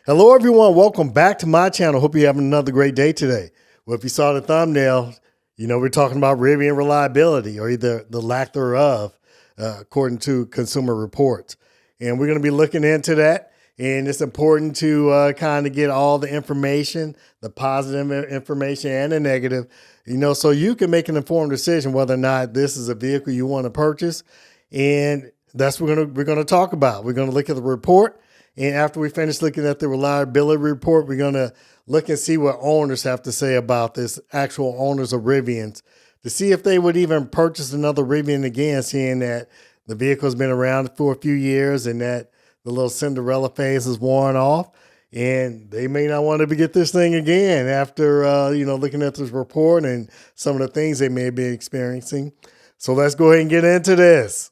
Hello, everyone. Welcome back to my channel. Hope you're having another great day today. Well, if you saw the thumbnail, you know we're talking about Rivian reliability or either the lack thereof, according to Consumer Reports. And we're going to be looking into that. And it's important to kind of get all the information, the positive information and the negative, so you can make an informed decision whether or not this is a vehicle you want to purchase. And that's what we're gonna talk about. We're going to look at the report. And after we finish looking at the reliability report, we're going to look and see what owners have to say about this, actual owners of Rivians, to see if they would even purchase another Rivian again, seeing that the vehicle's been around for a few years and that the little Cinderella phase is worn off. And they may not want to get this thing again after, looking at this report and some of the things they may be experiencing. So let's go ahead and get into this.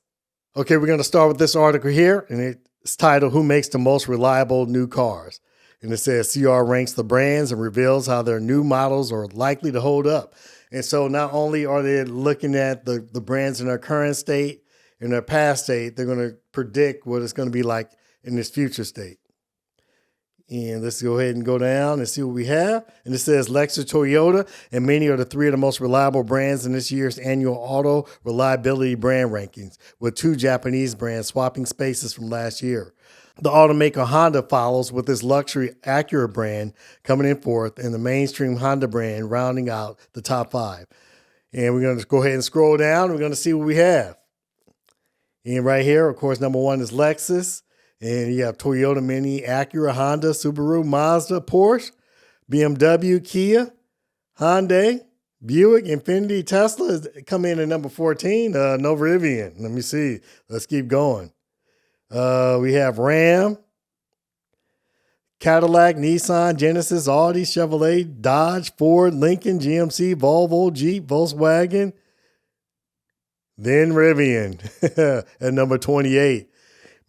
Okay, we're going to start with this article here, and it's titled, Who Makes the Most Reliable New Cars? And it says CR ranks the brands and reveals how their new models are likely to hold up. And so not only are they looking at the brands in their current state, in their past state, they're going to predict what it's going to be like in this future state. And let's go ahead and go down and see what we have. And it says Lexus, Toyota, and many are the three of the most reliable brands in this year's annual auto reliability brand rankings, with two Japanese brands swapping spaces from last year. The automaker Honda follows with its luxury Acura brand coming in fourth, and the mainstream Honda brand rounding out the top five. And we're going to go ahead and scroll down. We're going to see what we have. And right here, of course, number one is Lexus. And you have Toyota, Mini, Acura, Honda, Subaru, Mazda, Porsche, BMW, Kia, Hyundai, Buick, Infiniti, Tesla come in at number 14. No Rivian. Let me see. Let's keep going. We have Ram, Cadillac, Nissan, Genesis, Audi, Chevrolet, Dodge, Ford, Lincoln, GMC, Volvo, Jeep, Volkswagen, then Rivian at number 28.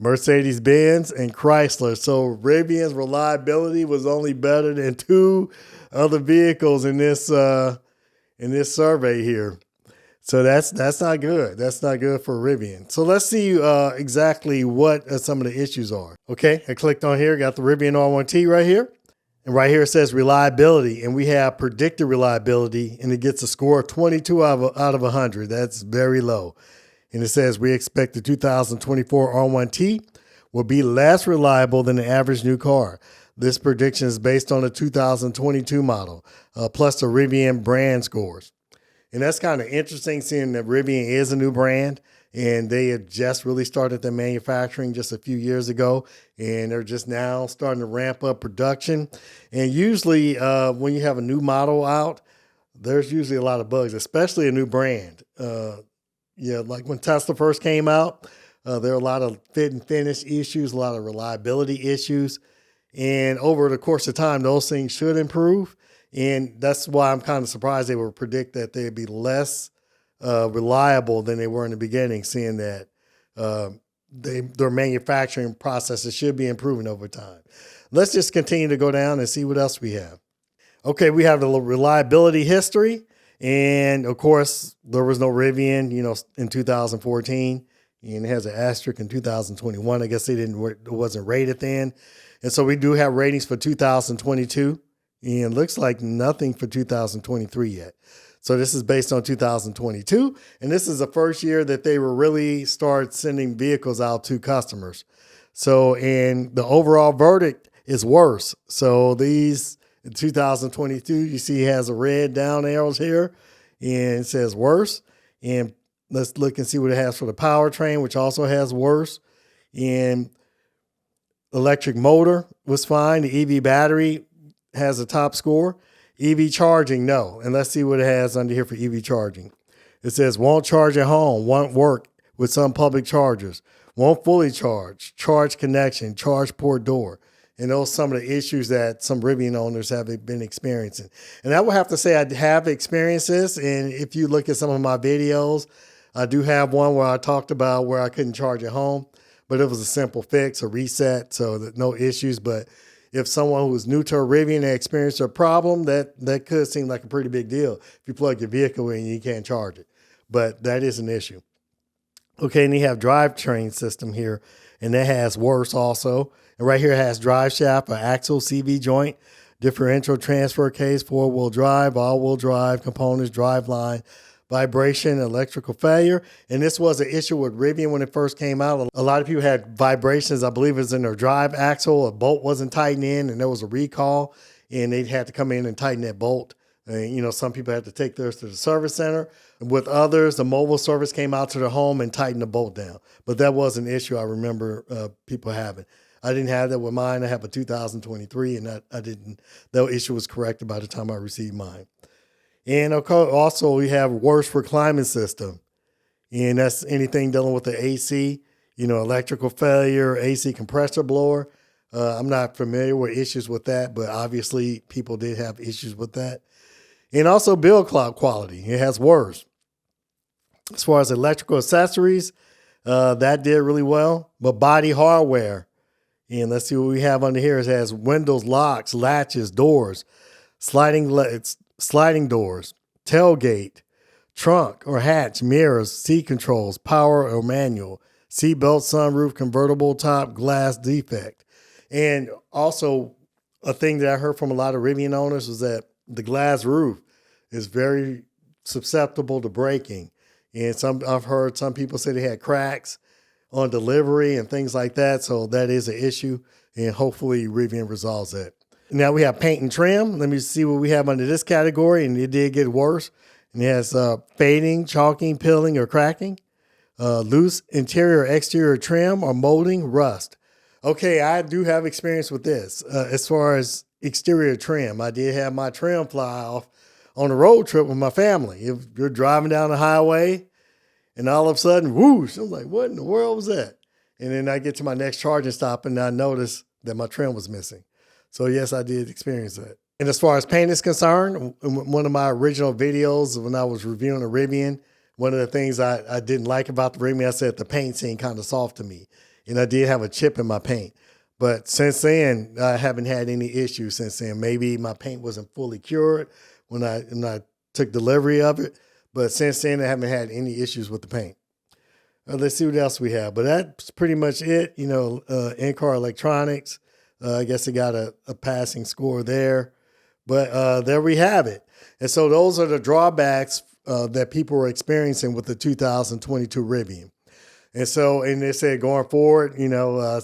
Mercedes-Benz and Chrysler. So Rivian's reliability was only better than two other vehicles in this survey here. So that's not good. That's not good for Rivian. So let's see exactly what some of the issues are. Okay, I clicked on here, got the Rivian R1T right here. And right here it says reliability, and we have predicted reliability, and it gets a score of 22 out of 100. That's very low. And it says we expect the 2024 R1T will be less reliable than the average new car. This prediction is based on the 2022 model, plus the Rivian brand scores. And that's kind of interesting, seeing that Rivian is a new brand, and they had just really started their manufacturing just a few years ago, and they're just now starting to ramp up production. And usually when you have a new model out, there's usually a lot of bugs, especially a new brand. Like when Tesla first came out, there were a lot of fit and finish issues, a lot of reliability issues. And over the course of time, those things should improve. And that's why I'm kind of surprised they would predict that they'd be less reliable than they were in the beginning, seeing that their manufacturing processes should be improving over time. Let's just continue to go down and see what else we have. Okay, we have the reliability history. And of course, there was no Rivian, in 2014, and it has an asterisk in 2021. I guess it wasn't rated then. And so we do have ratings for 2022, and it looks like nothing for 2023 yet. So this is based on 2022, and this is the first year that they will really start sending vehicles out to customers. So, and the overall verdict is worse. So these in 2022, you see, it has a red down arrows here, and it says worse. And let's look and see what it has for the powertrain, which also has worse. And electric motor was fine. The EV battery has a top score. EV charging, no. And let's see what it has under here for EV charging. It says won't charge at home, won't work with some public chargers, won't fully charge, charge connection, charge port door. And those are some of the issues that some Rivian owners have been experiencing. And I will have to say I have experienced this. And if you look at some of my videos, I do have one where I talked about where I couldn't charge at home, but it was a simple fix, a reset, so that no issues. But if someone who was new to a Rivian and experienced a problem, that could seem like a pretty big deal if you plug your vehicle in and you can't charge it. But that is an issue. Okay, and you have drivetrain system here, and that has worse also. And right here it has drive shaft, an axle, CV joint, differential transfer case, four-wheel drive, all-wheel drive, components, drive line, vibration, electrical failure. And this was an issue with Rivian when it first came out. A lot of people had vibrations, I believe it was in their drive axle. A bolt wasn't tightened in and there was a recall and they had to come in and tighten that bolt. And, some people had to take theirs to the service center. With others, the mobile service came out to their home and tightened the bolt down. But that was an issue I remember people having. I didn't have that with mine. I have a 2023 and I didn't, that issue was corrected by the time I received mine. And also we have worse reclining system. And that's anything dealing with the AC, electrical failure, AC compressor blower. I'm not familiar with issues with that, but obviously people did have issues with that. And also build quality. It has worse. As far as electrical accessories, that did really well. But body hardware, and let's see what we have under here. It has windows, locks, latches, doors, sliding doors, tailgate, trunk or hatch, mirrors, seat controls, power or manual, seat belt, sunroof, convertible top, glass defect. And also a thing that I heard from a lot of Rivian owners was that the glass roof is very susceptible to breaking. And I've heard some people say they had cracks on delivery and things like that. So that is an issue. And hopefully Rivian resolves that. Now we have paint and trim. Let me see what we have under this category. And it did get worse. And it has fading, chalking, peeling, or cracking. Loose interior or exterior trim or molding, rust. Okay, I do have experience with this. As far as exterior trim, I did have my trim fly off on a road trip with my family. If you're driving down the highway and all of a sudden, whoosh, I was like, what in the world was that? And then I get to my next charging stop and I noticed that my trim was missing. So yes, I did experience that. And as far as paint is concerned, in one of my original videos when I was reviewing a Rivian, one of the things I didn't like about the Rivian, I said the paint seemed kind of soft to me. And I did have a chip in my paint. But since then, I haven't had any issues since then. Maybe my paint wasn't fully cured when I took delivery of it. But since then, I haven't had any issues with the paint. Let's see what else we have. But that's pretty much it. In-car electronics. I guess it got a passing score there. But there we have it. And so those are the drawbacks that people were experiencing with the 2022 Rivian. And they said going forward,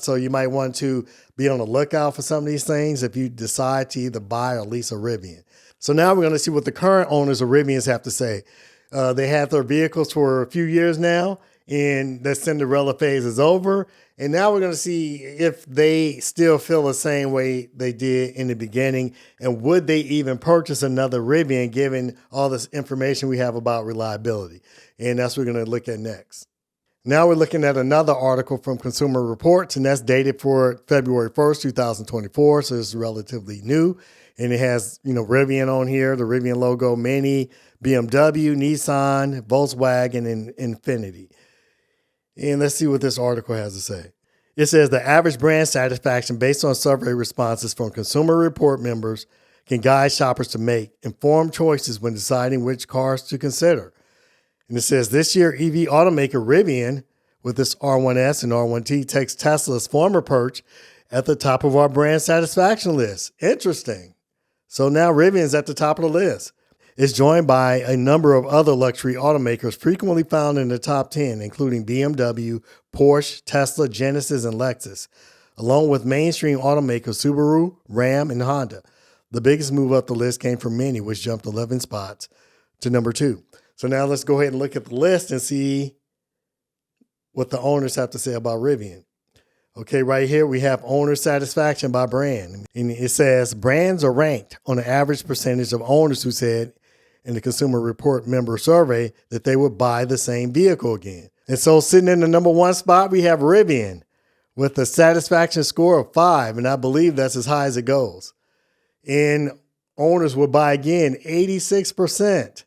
so you might want to be on the lookout for some of these things if you decide to either buy or lease a Rivian. So now we're going to see what the current owners of Rivians have to say. They had their vehicles for a few years now, and the Cinderella phase is over. And now we're going to see if they still feel the same way they did in the beginning, and would they even purchase another Rivian given all this information we have about reliability. And that's what we're going to look at next. Now we're looking at another article from Consumer Reports, and that's dated for February 1st, 2024. So it's relatively new. And it has, Rivian on here, the Rivian logo, Mini, BMW, Nissan, Volkswagen, and Infiniti. And let's see what this article has to say. It says the average brand satisfaction based on survey responses from Consumer Report members can guide shoppers to make informed choices when deciding which cars to consider. And it says this year, EV automaker Rivian, with its R1S and R1T, takes Tesla's former perch at the top of our brand satisfaction list. Interesting. So now Rivian's at the top of the list. It's joined by a number of other luxury automakers frequently found in the top 10, including BMW, Porsche, Tesla, Genesis, and Lexus, along with mainstream automakers Subaru, Ram, and Honda. The biggest move up the list came from Mini, which jumped 11 spots to number 2. So now let's go ahead and look at the list and see what the owners have to say about Rivian. Okay, right here we have owner satisfaction by brand. And it says brands are ranked on the average percentage of owners who said in the Consumer Report member survey that they would buy the same vehicle again. And so sitting in the number 1 spot, we have Rivian with a satisfaction score of 5. And I believe that's as high as it goes. And owners would buy again, 86%.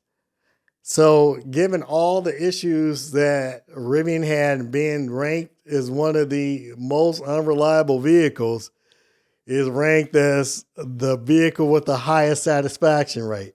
So given all the issues that Rivian had, being ranked as one of the most unreliable vehicles, is ranked as the vehicle with the highest satisfaction rate.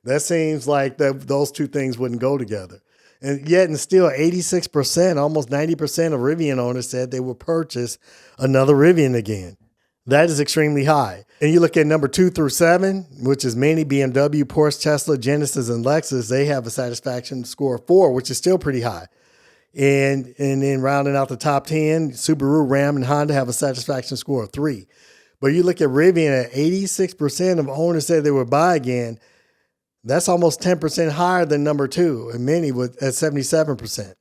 That seems like those two things wouldn't go together. And yet and still 86%, almost 90% of Rivian owners said they will purchase another Rivian again. That is extremely high. And you look at number 2 through 7, which is mainly BMW, Porsche, Tesla, Genesis, and Lexus. They have a satisfaction score of 4, which is still pretty high. And then rounding out the top 10, Subaru, Ram, and Honda have a satisfaction score of 3. But you look at Rivian at 86% of owners said they would buy again. That's almost 10% higher than number 2, and many at 77%.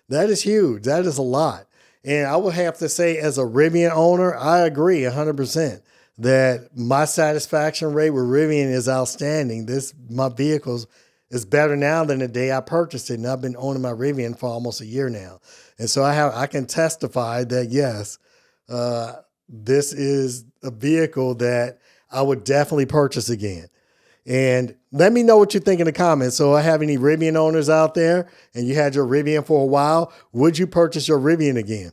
That is huge. That is a lot. And I would have to say, as a Rivian owner, I agree 100% that my satisfaction rate with Rivian is outstanding. My vehicles is better now than the day I purchased it, and I've been owning my Rivian for almost a year now. And so I can testify that yes, this is a vehicle that I would definitely purchase again. And let me know what you think in the comments. So I have any Rivian owners out there and you had your Rivian for a while, would you purchase your Rivian again?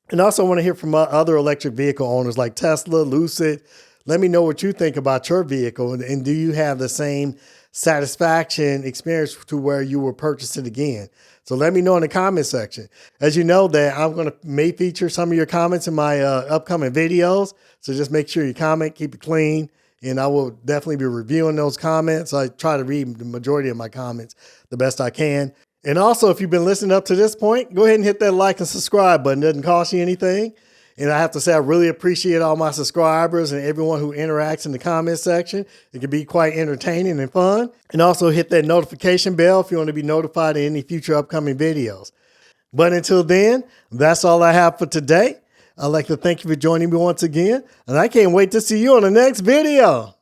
And also want to hear from other electric vehicle owners like Tesla, Lucid. Let me know what you think about your vehicle. And do you have the same satisfaction experience to where you will purchase it again? So let me know in the comment section. As you know that I'm going to may feature some of your comments in my upcoming videos. So just make sure you comment, keep it clean. And I will definitely be reviewing those comments. I try to read the majority of my comments the best I can. And also, if you've been listening up to this point, go ahead and hit that like and subscribe button. It doesn't cost you anything. And I have to say, I really appreciate all my subscribers and everyone who interacts in the comment section. It can be quite entertaining and fun. And also hit that notification bell if you want to be notified of any future upcoming videos. But until then, that's all I have for today. I'd like to thank you for joining me once again, and I can't wait to see you on the next video.